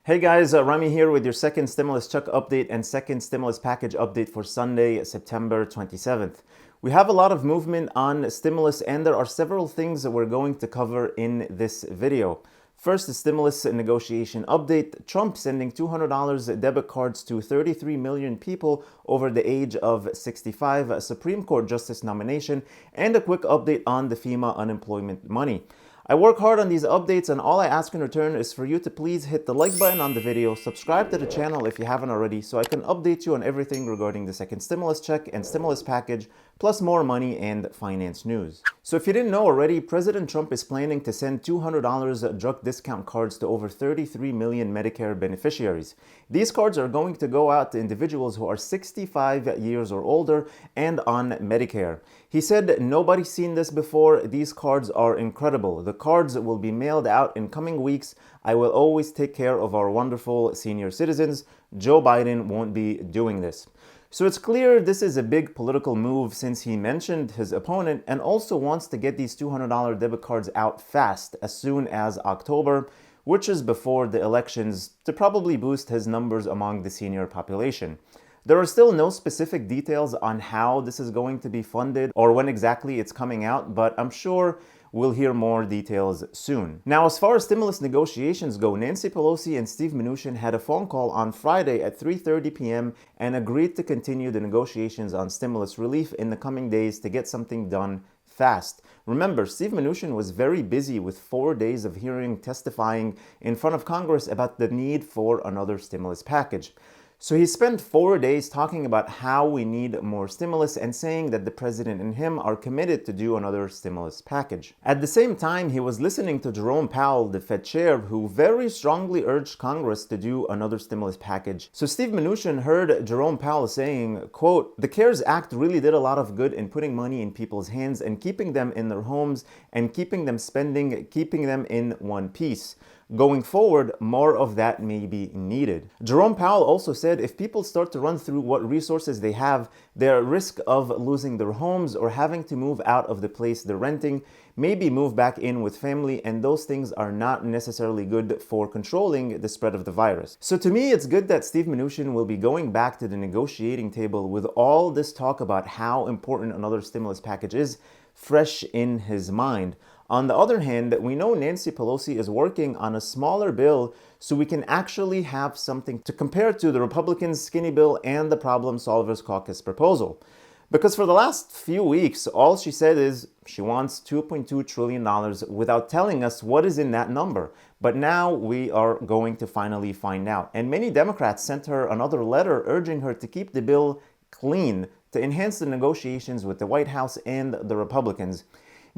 Hey guys, Rami here with your second stimulus check update and second stimulus package update for Sunday, September 27th. We have a lot of movement on stimulus and there are several things that we're going to cover in this video. First, the stimulus negotiation update. Trump sending $200 debit cards to 33 million people over the age of 65, a Supreme Court Justice nomination, and a quick update on the FEMA unemployment money. I work hard on these updates and all I ask in return is for you to please hit the like button on the video, subscribe to the channel if you haven't already so I can update you on everything regarding the second stimulus check and stimulus package, plus more money and finance news. So if you didn't know already, President Trump is planning to send $200 drug discount cards to over 33 million Medicare beneficiaries. These cards are going to go out to individuals who are 65 years or older and on Medicare. He said, "Nobody's seen this before. These cards are incredible. The cards will be mailed out in coming weeks. I will always take care of our wonderful senior citizens. Joe Biden won't be doing this." So it's clear this is a big political move since he mentioned his opponent and also wants to get these $200 debit cards out fast, as soon as October, which is before the elections, to probably boost his numbers among the senior population. There are still no specific details on how this is going to be funded or when exactly it's coming out, but I'm sure we'll hear more details soon. Now, as far as stimulus negotiations go, Nancy Pelosi and Steve Mnuchin had a phone call on Friday at 3:30 p.m. and agreed to continue the negotiations on stimulus relief in the coming days to get something done fast. Remember, Steve Mnuchin was very busy with 4 days of hearing testifying in front of Congress about the need for another stimulus package. So he spent 4 days talking about how we need more stimulus and saying that the president and him are committed to do another stimulus package. At the same time, he was listening to Jerome Powell, the Fed chair, who very strongly urged Congress to do another stimulus package. So Steve Mnuchin heard Jerome Powell saying, quote, "The CARES Act really did a lot of good in putting money in people's hands and keeping them in their homes and keeping them spending, keeping them in one piece. Going forward, more of that may be needed." Jerome Powell also said if people start to run through what resources they have, they're at risk of losing their homes or having to move out of the place they're renting, maybe move back in with family, and those things are not necessarily good for controlling the spread of the virus. So to me, it's good that Steve Mnuchin will be going back to the negotiating table with all this talk about how important another stimulus package is fresh in his mind. On the other hand, we know Nancy Pelosi is working on a smaller bill so we can actually have something to compare to the Republicans' skinny bill and the Problem Solvers Caucus proposal. Because for the last few weeks, all she said is she wants $2.2 trillion without telling us what is in that number. But now we are going to finally find out. And many Democrats sent her another letter urging her to keep the bill clean to enhance the negotiations with the White House and the Republicans.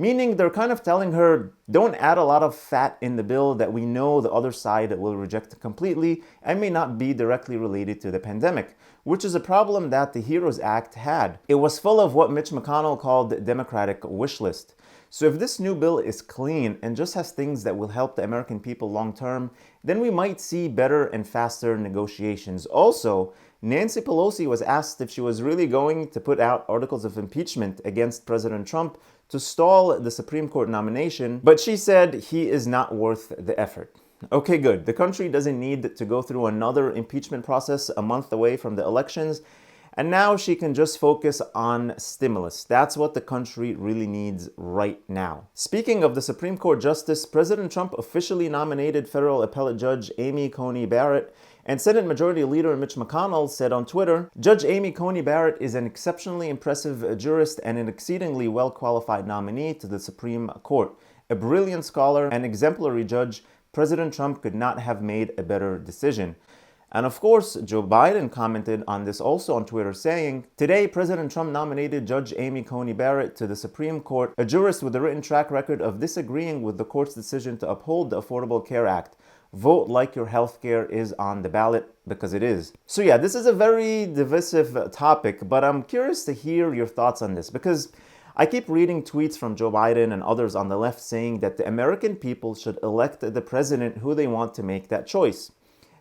Meaning they're kind of telling her, don't add a lot of fat in the bill that we know the other side will reject completely and may not be directly related to the pandemic, which is a problem that the HEROES Act had. It was full of what Mitch McConnell called the Democratic wish list. So if this new bill is clean and just has things that will help the American people long term, then we might see better and faster negotiations. Also, Nancy Pelosi was asked if she was really going to put out articles of impeachment against President Trump to stall the Supreme Court nomination, but she said he is not worth the effort. Okay, good. The country doesn't need to go through another impeachment process a month away from the elections, and now she can just focus on stimulus. That's what the country really needs right now. Speaking of the Supreme Court Justice, President Trump officially nominated federal appellate judge Amy Coney Barrett, and Senate Majority Leader Mitch McConnell said on Twitter, "Judge Amy Coney Barrett is an exceptionally impressive jurist and an exceedingly well-qualified nominee to the Supreme Court. A brilliant scholar and exemplary judge, President Trump could not have made a better decision." And of course, Joe Biden commented on this also on Twitter saying, "Today, President Trump nominated Judge Amy Coney Barrett to the Supreme Court, a jurist with a written track record of disagreeing with the court's decision to uphold the Affordable Care Act. Vote like your health care is on the ballot, because it is." So yeah, this is a very divisive topic, but I'm curious to hear your thoughts on this because I keep reading tweets from Joe Biden and others on the left saying that the American people should elect the president who they want to make that choice.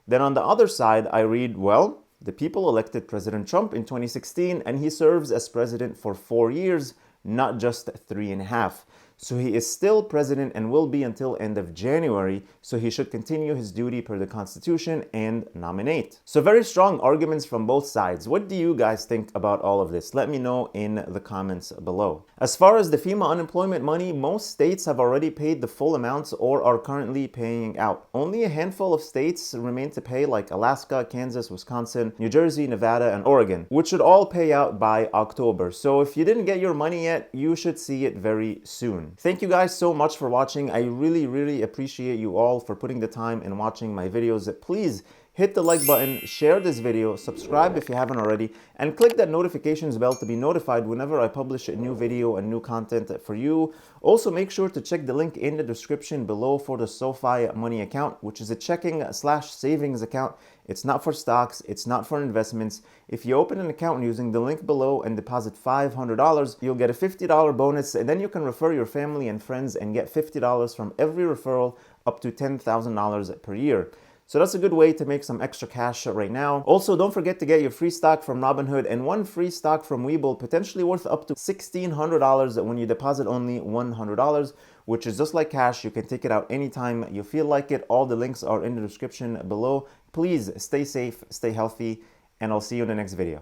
Then on the other side, I read, well, the people elected President Trump in 2016 and he serves as president for 4 years, not just 3.5. So he is still president and will be until end of January, so he should continue his duty per the Constitution and nominate. So very strong arguments from both sides. What do you guys think about all of this? Let me know in the comments below. As far as the FEMA unemployment money, most states have already paid the full amounts or are currently paying out. Only a handful of states remain to pay, like Alaska, Kansas, Wisconsin, New Jersey, Nevada, and Oregon, which should all pay out by October. So if you didn't get your money yet, you should see it very soon. Thank you guys so much for watching. I really appreciate you all for putting the time and watching my videos. Please hit the like button, share this video, subscribe if you haven't already, and click that notifications bell to be notified whenever I publish a new video and new content for you. Also, make sure to check the link in the description below for the SoFi Money account, which is a checking/savings account. It's not for stocks, it's not for investments. If you open an account using the link below and deposit $500, you'll get a $50 bonus, and then you can refer your family and friends and get $50 from every referral up to $10,000 per year. So that's a good way to make some extra cash right now. Also, don't forget to get your free stock from Robinhood and one free stock from Webull, potentially worth up to $1,600 when you deposit only $100, which is just like cash. You can take it out anytime you feel like it. All the links are in the description below. Please stay safe, stay healthy, and I'll see you in the next video.